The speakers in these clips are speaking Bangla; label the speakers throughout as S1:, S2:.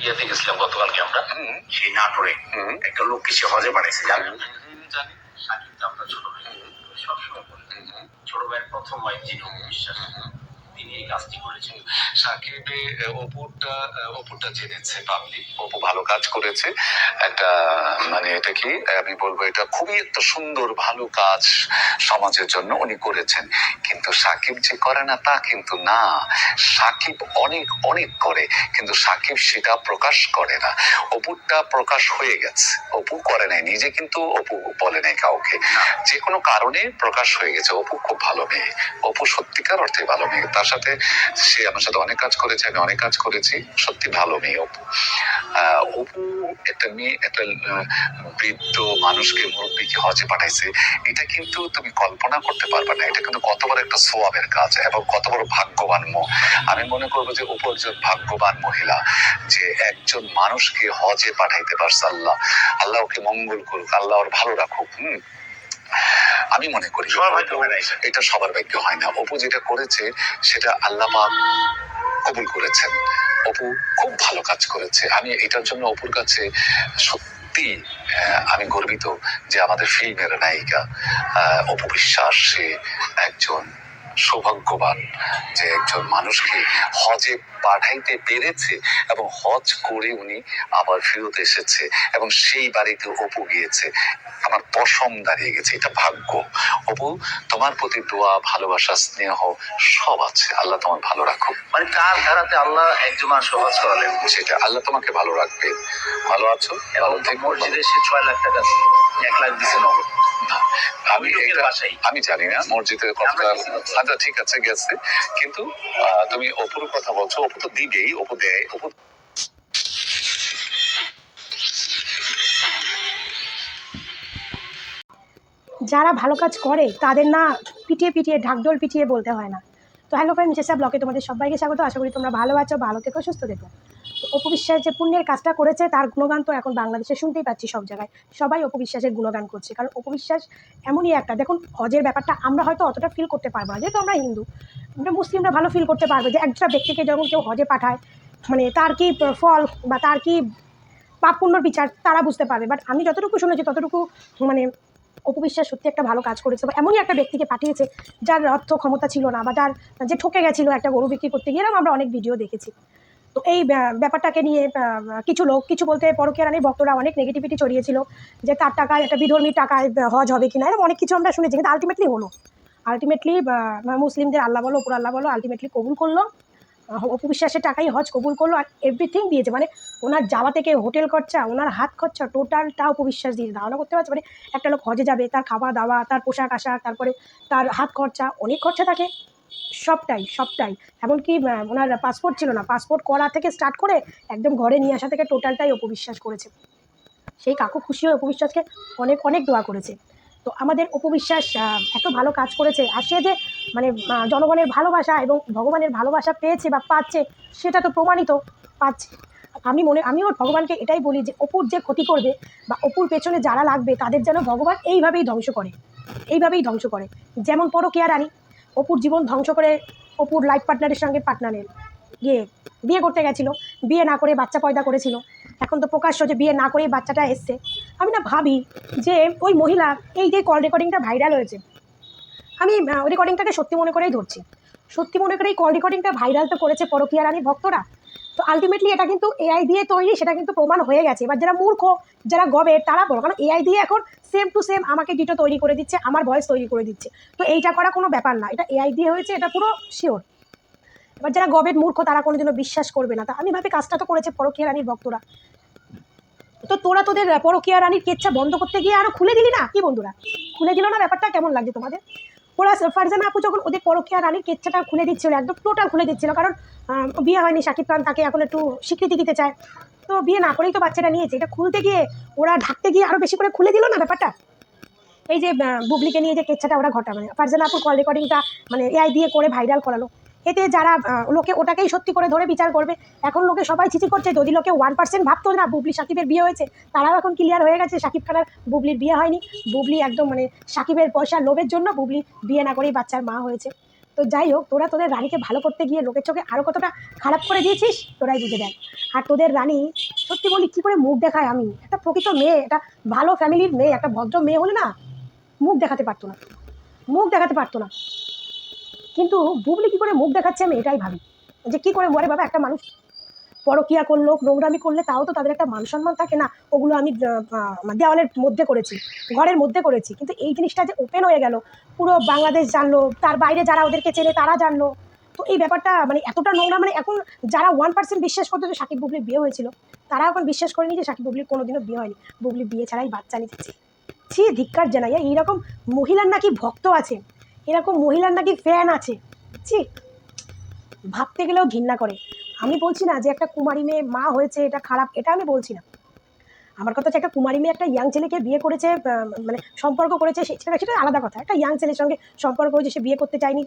S1: ইয়াতে গেছিলাম গতকালকে আমরা, সেই নাটোরে একটা লোককে সে হজে পাঠাইছে, জানেন? জানি। সাকিব তো আপনার ছোট ভাই, সবসময় বলে ছোট ভাইয়ের প্রথম ওয়াইফ যিনি বিশ্বাস, তিনি এই কাজটি করেছেন। সাকিবে অপুরটা জেনেছে পাবলিক, অপু ভালো কাজ করেছে একটা, মানে এটা কি আমি বলবো, এটা খুবই একটা সুন্দর ভালো কাজ সমাজের জন্য উনি করেছেন। কিন্তু সাকিব যে করে না তা কিন্তু না, সাকিব অনেক অনেক করে, কিন্তু সাকিব সেটা প্রকাশ করে না। অপুরটা প্রকাশ হয়ে গেছে, অপু করে নাই নিজে, কিন্তু অপু বলে নাই কাউকে, যে কোনো কারণে প্রকাশ হয়ে গেছে। অপু খুব ভালো মেয়ে, অপু সত্যিকার অর্থে ভালো মেয়ে। তার সাথে সে আমার সাথে অনেক কাজ করেছে, আমি অনেক কাজ করেছি, সত্যি ভালো মেয়ে অপু। অপু একটা মেয়ে, একটা বৃদ্ধ মানুষকে, মুরব্বীকে হজে পাঠাইছে, এটা কিন্তু তুমি কল্পনা করতে পারবে না। এটা কিন্তু কত বড় একটা সোয়াবের কাজ এবং কত বড় ভাগ্যবান আমি মনে করবো যে অপু একজন ভাগ্যবান মহিলা, যে একজন মানুষকে হজে পাঠাইতে পারছে। আল্লাহ আল্লাহ ওকে মঙ্গল করুক, আল্লাহ ওর ভালো রাখুক। আমি মনে করি এটা সবার ভাগ্য হয় না। অপু যেটা করেছে সেটা আল্লাহ পাক কবুল করেছেন। অপু খুব ভালো কাজ করেছে। আমি এটার জন্য অপুর কাছে সত্যি আমি গর্বিত যে আমাদের ফিল্মের নায়িকা অপু বিশ্বাস, সে একজন সৌভাগ্যবান যে একজন মানুষকে হজে পাঠাইতে পেরেছে এবং হজ করে উনি আবার ফেরত এসেছে এবং সেই বাড়িতে অপু গিয়েছে। আমার পশম দাঁড়িয়ে গেছে, এটা ভাগ্য। অপু, তোমার প্রতি দোয়া, ভালোবাসা, স্নেহ সব আছে। আল্লাহ তোমার ভালো রাখুক। মানে কার ধারাতে আল্লাহ একজন সহজ করালেন, সেটা আল্লাহ তোমাকে ভালো রাখবে। ভালো আছো, ভালো থেকে। মসজিদে সে 6 লাখ টাকা 1 লাখ দিছে নগদ। আমি জানি না মসজিদের কথা। আচ্ছা ঠিক আছে, গেছে, কিন্তু তুমি অপুর কথা বলছো, অপু তো দিবেই, অপু দেয়, অপু।
S2: যারা ভালো কাজ করে তাদের না পিটিয়ে পিটিয়ে ঢাকঢোল পিটিয়ে বলতে হয় না। তো হ্যালো ফ্রেন্ড, চেষ্টা ব্লগে তোমাদের সবাইকে স্বাগত। আশা করি তোমরা ভালো আছো, ভালো থেকো, সুস্থ থেকো। তো অপু বিশ্বাস যে পুণ্যের কাজটা করেছে তার গুণগান তো এখন বাংলাদেশে শুনতেই পাচ্ছি সব জায়গায়, সবাই অপু বিশ্বাসের গুণগান করছে। কারণ অপু বিশ্বাস এমনই একটা, দেখুন হজের ব্যাপারটা আমরা হয়তো অতটা ফিল করতে পারবো না, যেহেতু আমরা হিন্দু। আমরা মুসলিমরা ভালো ফিল করতে পারবে যে একটা ব্যক্তিকে যখন কেউ হজে পাঠায়, মানে তার কি ফল বা তার কি পাপ পুণ্যর বিচার তারা বুঝতে পারবে। বাট আমি যতটুকু শুনেছি ততটুকু মানে অপু বিশ্বাস সত্যি একটা ভালো কাজ করেছে, বা এমনই একটা ব্যক্তিকে পাঠিয়েছে যার অর্থ ক্ষমতা ছিল না, বা যার যে ঠকে গেছিলো একটা গরু বিক্রি করতে গিয়ে, আমরা অনেক ভিডিও দেখেছি। তো এই ব্যাপারটাকে নিয়ে কিছু লোক, কিছু বলতে পরকীয়া রানীর ভক্তরা অনেক নেগেটিভিটি ছড়িয়েছিল যে তার টাকায়, একটা বিধর্মীর টাকায় হজ হবে কিনা, এরকম অনেক কিছু আমরা শুনেছি। কিন্তু আলটিমেটলি হলো, আলটিমেটলি মুসলিমদের আল্লাহ বলো, উপর আল্লাহ বলো, আলটিমেটলি কবুল করলো। অপু বিশ্বাসের টাকাই হজ কবুল করলো, আর এভরিথিং দিয়েছে। মানে ওনার যাওয়া থেকে হোটেল খরচা, ওনার হাত খরচা, টোটালটা অপু বিশ্বাস দিয়েছে। ধারণা করতে পারছে মানে একটা লোক হজে যাবে, তার খাওয়া দাওয়া, তার পোশাক আশাক, তারপরে তার হাত খরচা, অনেক খরচা থাকে, সবটাই সবটাই। এমনকি ওনার পাসপোর্ট ছিল না, পাসপোর্ট করা থেকে স্টার্ট করে একদম ঘরে নিয়ে আসা থেকে টোটালটাই অপু বিশ্বাস করেছে। সেই কাকু খুশি হয়ে অপু বিশ্বাসকে অনেক অনেক দোয়া করেছে। তো আমাদের অপু বিশ্বাস এত ভালো কাজ করেছে, আর সে যে মানে জনগণের ভালোবাসা এবং ভগবানের ভালোবাসা পেয়েছে বা পাচ্ছে, সেটা তো প্রমাণিত পাচ্ছে। আমিও ভগবানকে এটাই বলি যে অপুর যে ক্ষতি করবে বা অপুর পেছনে যারা লাগবে তাদের যেন ভগবান এইভাবেই ধ্বংস করে, এইভাবেই ধ্বংস করে। যেমন পরকীয়া রানী অপুর জীবন ধ্বংস করে, অপুর লাইফ পার্টনারের সঙ্গে পার্টনারের বিয়ে করতে গেছিলো, বিয়ে না করে বাচ্চা পয়দা করেছিল। এখন তো প্রকাশ্য যে বিয়ে না করেই বাচ্চাটা এসছে। আমি না ভাবি যে ওই মহিলা, এই যে কল রেকর্ডিংটা ভাইরাল হয়েছে, আমি ওই রেকর্ডিংটাকে সত্যি মনে করেই ধরছি, সত্যি মনে করেই কল রেকর্ডিংটা ভাইরাল তো করেছে পরকীয়া রানীর ভক্তরা। তো আলটিমেটলি এটা কিন্তু এআই দিয়ে তৈরি, সেটা কিন্তু প্রমাণ হয়ে গেছে। এবার যারা মূর্খ, যারা গবের, তারা বলো, কারণ এআই দিয়ে এখন সেম টু সেম আমাকে ডিটো তৈরি করে দিচ্ছে, আমার ভয়েস তৈরি করে দিচ্ছে। তো এইটা করা কোনো ব্যাপার না, এটা এআই দিয়ে হয়েছে, এটা পুরো শিওর। এবার যারা গবের মূর্খ তারা কোনোদিনও বিশ্বাস করবে না। তা আমি ভাবি কাজটা তো করেছে পরকীয়া রানীর ভক্তরা, তো তোরা তোদের পরকীয়া রানীর কেচ্ছা বন্ধ করতে গিয়ে আরো খুলে দিলি না কি বন্ধুরা? খুলে দিল না? ব্যাপারটা কেমন লাগছে তোমাদের? ওরা ফারজানা আপু যখন ওদের পরকীয়া রানীর কেচ্ছাটা খুলে দিচ্ছিল, একদম টোটাল খুলে দিচ্ছিল, কারণ বিয়ে হয়নি, শাকিব খান তাকে এখন একটু স্বীকৃতি দিতে চায়, তো বিয়ে না করেই তো বাচ্চাটা নিয়েছে, এটা খুলতে গিয়ে ওরা ঢাকতে গিয়ে আরো বেশি করে খুলে দিল না ব্যাপারটা? এই যে বুবলিকে নিয়ে যে কেচ্ছাটা ওরা ঘটা, মানে ফারজানা আপুর কল রেকর্ডিংটা মানে এআই দিয়ে করে ভাইরাল করালো, এতে যারা লোকে ওটাকেই সত্যি করে ধরে বিচার করবে। এখন লোকে সবাই চিঠি করছে, যদি লোকে 1% ভাবতো না বুবলি সাকিবের বিয়ে হয়েছে, তারাও এখন ক্লিয়ার হয়ে গেছে সাকিব খান আর বুবলির বিয়ে হয়নি। বুবলি একদম মানে সাকিবের পয়সার লোভের জন্য বুবলি বিয়ে না করেই বাচ্চার মা হয়েছে। তো যাই হোক, তোরা তোদের রানীকে ভালো করতে গিয়ে লোকের চোখে আরও কতটা খারাপ করে দিয়েছিস তোরাই বুঝে দেখ। আর তোদের রানী সত্যি বলি কী করে মুখ দেখায়, আমি একটা প্রকৃত মেয়ে, একটা ভালো ফ্যামিলির মেয়ে, একটা ভদ্র মেয়ে হলে না মুখ দেখাতে পারতো না, মুখ দেখাতে পারতো না। কিন্তু বুবলি কী করে মুখ দেখাচ্ছে আমি এটাই ভাবি, যে কী করে মরে বাবা একটা মানুষ পরকিয়া করলো, নোংরামি করলে তাও তো তাদের একটা মান সম্মান থাকে না। ওগুলো আমি দেওয়ালের মধ্যে করেছি, ঘরের মধ্যে করেছি, কিন্তু এই জিনিসটা যে ওপেন হয়ে গেল, পুরো বাংলাদেশ জানলো, তার বাইরে যারা ওদেরকে চেনে তারা জানলো। তো এই ব্যাপারটা মানে এতটা নোংরা, মানে এখন যারা 1% বিশ্বাস করতো যে সাকিব বুবলির বিয়ে হয়েছিল, তারা এখন বিশ্বাস করেনি যে সাকিব বুবলির কোনোদিনও বিয়ে হয়নি, বুবলি বিয়ে ছাড়াই বাচ্চা নিতেছে। ছি, ধিক্কার জানাই। এইরকম মহিলার নাকি ভক্ত আছে, এরকম মহিলার নাকি ফ্যান আছে, ছি, ভাবতে গেলেও ঘৃণা করে। আমি বলছি না যে একটা কুমারী মেয়ে মা হয়েছে এটা খারাপ, এটা আমি বলছি না। আমার কথা হচ্ছে একটা কুমারী মেয়ে একটা ইয়াং ছেলেকে বিয়ে করেছে, মানে সম্পর্ক করেছে, সেটা আলাদা কথা। একটা ইয়াং ছেলের সঙ্গে সম্পর্ক হয়েছে, সে বিয়ে করতে চায়নি,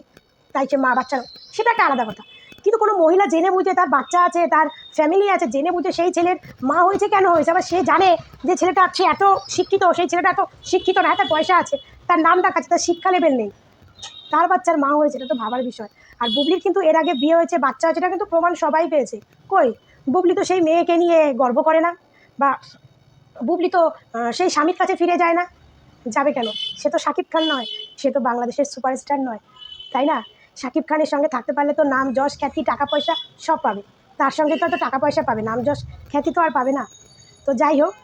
S2: তাই সে মা বাচ্চা, সেটা একটা আলাদা কথা। কিন্তু কোনো মহিলা জেনে বুঝে, তার বাচ্চা আছে, তার ফ্যামিলি আছে, জেনে বুঝে সেই ছেলের মা হয়েছে কেন হয়েছে, আবার সে জানে যে ছেলেটা সে এত শিক্ষিত, সেই ছেলেটা এত শিক্ষিত না, তার পয়সা আছে, তার নাম ডাকাচ্ছে, তার শিক্ষা লেভেল নেই, তার বাচ্চার মা হয়েছে, এটা তো ভাবার বিষয়। আর বুবলির কিন্তু এর আগে বিয়ে হয়েছে, বাচ্চা হয়েছে, এটা কিন্তু প্রমাণ সবাই পেয়েছে। কই, বুবলি তো সেই মেয়েকে নিয়ে গর্ব করে না, বা বুবলি তো সেই স্বামীর কাছে ফিরে যায় না, যাবে কেন? সে তো শাকিব খান নয়, সে তো বাংলাদেশের সুপারস্টার নয়, তাই না? শাকিব খানের সঙ্গে থাকতে পারলে তো নাম যশ খ্যাতি টাকা পয়সা সব পাবে, তার সঙ্গে তো টাকা পয়সা পাবে, নাম যশ খ্যাতি তো আর পাবে না। তো যাই হোক,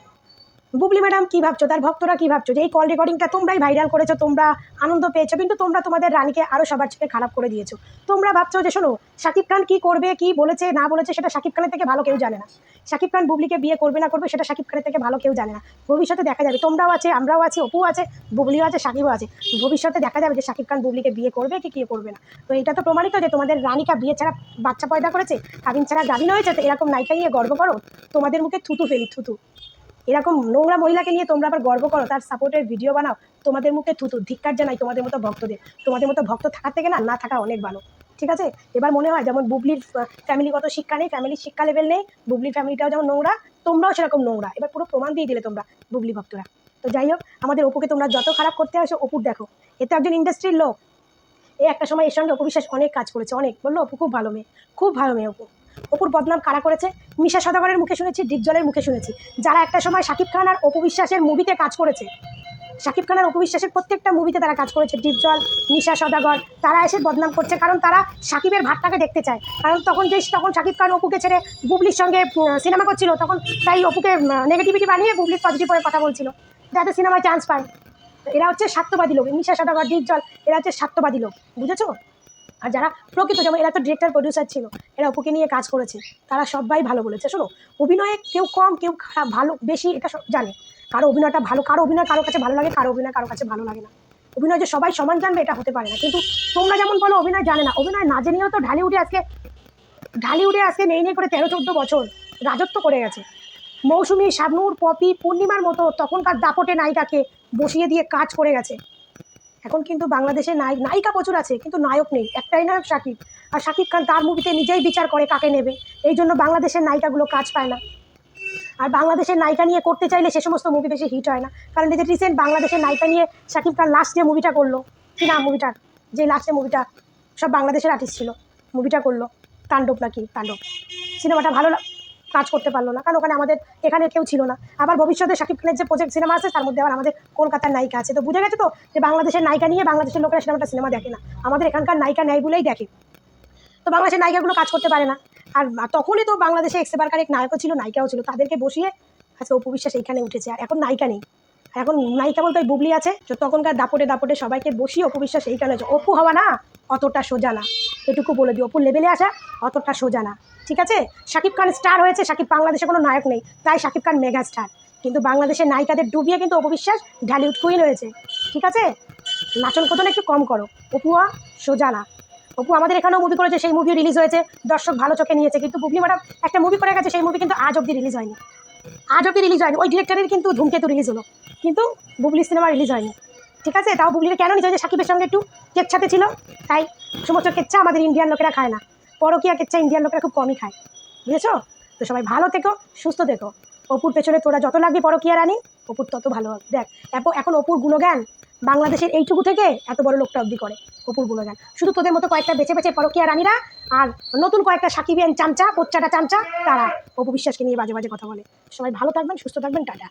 S2: বুবলি ম্যাডাম কী ভাবছো, তার ভক্তরা কী ভাবছো যে এই কল রেকর্ডিংটা তোমরাই ভাইরাল করেছো, তোমরা আনন্দ পেয়েছো, কিন্তু তোমরা তোমাদের রানীকে আরও সবার চোখে খারাপ করে দিয়েছো। তোমরা ভাবছো যে শোনো, শাকিব খান কী করবে, কী বলেছে না বলেছে, সেটা শাকিব খানের থেকে ভালো কেউ জানে না। শাকিব খান বুবলিকে বিয়ে করবে না করবে, সেটা শাকিব খানের থেকে ভালো কেউ জানে না। ভবিষ্যতে দেখা যাবে, তোমরাও আছে, আমরাও আছি, অপু আছে, বুবলিও আছে, শাকিবও আছে। ভবিষ্যতে দেখা যাবে যে শাকিব খান বুবলিকে বিয়ে করবে কি কে করবে না। তো এটা তো প্রমাণিত যে তোমাদের রানীকা বিয়ে ছাড়া বাচ্চা পয়দা করেছে, কাবিন ছাড়া গাবিন হয়েছে, তো এরকম নায়িকা নিয়ে গর্ব করো, তোমাদের মুখে থুতু ফেলি, থুতু। এরকম নোংরা মহিলাকে নিয়ে তোমরা আবার গর্ব করো, তার সাপোর্টের ভিডিও বানাও, তোমাদের মুখে থুতু। ধিক্কার জানাই তোমাদের মতো ভক্তদের, তোমাদের মতো ভক্ত থাকার থেকে না থাকা অনেক ভালো, ঠিক আছে? এবার মনে হয় যেমন বুবলির ফ্যামিলিগত শিক্ষা নেই, ফ্যামিলির শিক্ষা লেভেল নেই, বুবলির ফ্যামিলিটাও যেমন নোংরা, তোমরাও সেরকম নোংরা। এবার পুরো প্রমাণ দিয়ে দিলে তোমরা বুবলি ভক্তরা। তো যাই হোক, আমাদের অপুকে তোমরা যত খারাপ করতে আসো, অপুর দেখো, এ তো একজন ইন্ডাস্ট্রির লোক, এই একটা সময় এর সঙ্গে অপু বিশ্বাস অনেক কাজ করেছে, অনেক বললো অপু খুব ভালো মেয়ে, খুব ভালো মেয়ে অপু। অপুর বদনাম কারা করেছে? মিশা সওদাগরের মুখে শুনেছি, ডিপজলের মুখে শুনেছি, যারা একটা সময় শাকিব খান আর অপু বিশ্বাসের মুভিতে কাজ করেছে। শাকিব খান আর অপু বিশ্বাসের প্রত্যেকটা মুভিতে তারা কাজ করেছে, ডিপজল, মিশা সওদাগর, তারা এসে বদনাম করছে, কারণ তারা শাকিবের ভাতটাকে দেখতে চায়। কারণ তখন শাকিব খান অপুকে ছেড়ে বুবলির সঙ্গে সিনেমা করছিল, তখন তাই অপুকে নেগেটিভিটি বানিয়ে বুবলির পজিটিভ হয়ে কথা বলছিল, যাতে সিনেমায় চান্স পায়। এরা হচ্ছে স্বার্থবাদী লোক, মিশা সওদাগর, ডিপজল, এরা হচ্ছে স্বার্থবাদী লোক, বুঝেছো? আর যারা প্রকৃত, যেমন এরা তো ডিরেক্টর প্রডিউসার ছিল, এরা অপুকে নিয়ে কাজ করেছে, তারা সবাই ভালো বলেছে। শোনো, অভিনয়ে কেউ কম কেউ খারাপ ভালো বেশি এটা সব জানে, কারো অভিনয়টা ভালো, কারো অভিনয় কারো কাছে ভালো লাগে, কারো অভিনয় কারো কাছে ভালো লাগে না। অভিনয় যে সবাই সমান জানবে এটা হতে পারে না। কিন্তু তোমরা যেমন বলো অভিনয় জানে না, অভিনয় না জেনেও তো ঢালিউডে আজকে নেই করে 13-14 বছর রাজত্ব করে গেছে। মৌসুমী, শাবনূর, পপি, পূর্ণিমার মতো তখনকার দাপটে নায়িকাকে বসিয়ে দিয়ে কাজ করে গেছে। এখন কিন্তু বাংলাদেশে নায়িকা প্রচুর আছে, কিন্তু নায়ক নেই, একটাই নায়ক শাকিব। আর শাকিব খান তার মুভিতে নিজেই বিচার করে কাকে নেবে, এই জন্য বাংলাদেশের নায়িকাগুলো কাজ পায় না। আর বাংলাদেশের নায়িকা নিয়ে করতে চাইলে সে সমস্ত মুভি বেশি হিট হয় না। কারণ এই যে রিসেন্ট বাংলাদেশের নায়িকা নিয়ে শাকিব খান লাস্ট যে মুভিটা করলো, কি নাম মুভিটার, যে লাস্টে মুভিটা সব বাংলাদেশের আর্টিস্ট ছিল, মুভিটা করলো তাণ্ডব, নাকি তাণ্ডব, সিনেমাটা ভালো কাজ করতে পারলো না, কারণ ওখানে আমাদের এখানে কেউ ছিল না। আবার ভবিষ্যতে শাকিব খানের যে প্রজেক্ট সিনেমা আছে তার মধ্যে আবার আমাদের কলকাতার নায়িকা আছে, তো বুঝে গেছে তো যে বাংলাদেশের নায়িকা নিয়ে বাংলাদেশের লোকেরা সিনেমা দেখে না, আমাদের এখানকার নায়িকা নেয় বলেই দেখে। তো বাংলাদেশের নায়িকাগুলো কাজ করতে পারে না। আর তখনই তো বাংলাদেশে এক্সেবারকার এক নায়কও ছিল, নায়িকাও ছিল, তাদেরকে বসিয়ে আজকে অপু বিশ্বাস এইখানে উঠেছে। আর এখন নায়িকা নেই, এখন নায়িকা বলতে ওই বুবলি আছে, তো তখনকার দাপটে সবাইকে বসিয়ে অপু বিশ্বাস এইখানে হয়েছে। অপু হওয়া না অতটা সোজা না, এটুকু বলে দিই, অপুর লেভেলে আসা অতটা সোজা না, ঠিক আছে? শাকিব খান স্টার হয়েছে, শাকিব বাংলাদেশে কোনো নায়ক নেই, তাই শাকিব খান মেগা স্টার, কিন্তু বাংলাদেশের নায়িকাদের ডুবিয়ে কিন্তু অপু বিশ্বাস ঢালিউড কুইন হয়েছে, ঠিক আছে? নাচন কোদন একটু কম করো, অপু সোজা না। অপু আমাদের এখানেও মুভি করেছে, সেই মুভি রিলিজ হয়েছে, দর্শক ভালো চোখে নিয়েছে, কিন্তু বুবলি ম্যাডাম একটা মুভি করে গেছে, সেই মুভি কিন্তু আজ অবধি রিলিজ হয়নি, ওই ডিরেক্টরের কিন্তু ধূমকেতু রিলিজ হলো, কিন্তু বুবলি সিনেমা রিলিজ হয়নি, ঠিক আছে? তাও বুবলির কেন নিজ যে শাকিবের সঙ্গে একটু কেচ্ছাতে ছিল, তাই সমস্ত কেচ্ছা আমাদের ইন্ডিয়ান লোকেরা খায় না, পরকিয়া কেচ্ছা ইন্ডিয়ান লোকেরা খুব কমই খায়, বুঝেছো? তো সবাই ভালো থেকো, সুস্থ থেকো। অপুর পেছনে তোরা যত লাগবি পরকিয়া রানী, অপুর তত ভালো হবে। দেখ এখন অপুর গুণগান বাংলাদেশের এইটুকু থেকে এত বড় লোকটা অবধি করে অপুর গুণগান। শুধু তোদের মতো কয়েকটা বেঁচে বেঁচে পরকীয়া রানীরা আর নতুন কয়েকটা সাকিবিয়ান চামচা, কোচ্চাটা চামচা, তারা অপু বিশ্বাসকে নিয়ে বাজে বাজে কথা বলে। সবাই ভালো থাকবেন, সুস্থ থাকবেন, টাটা।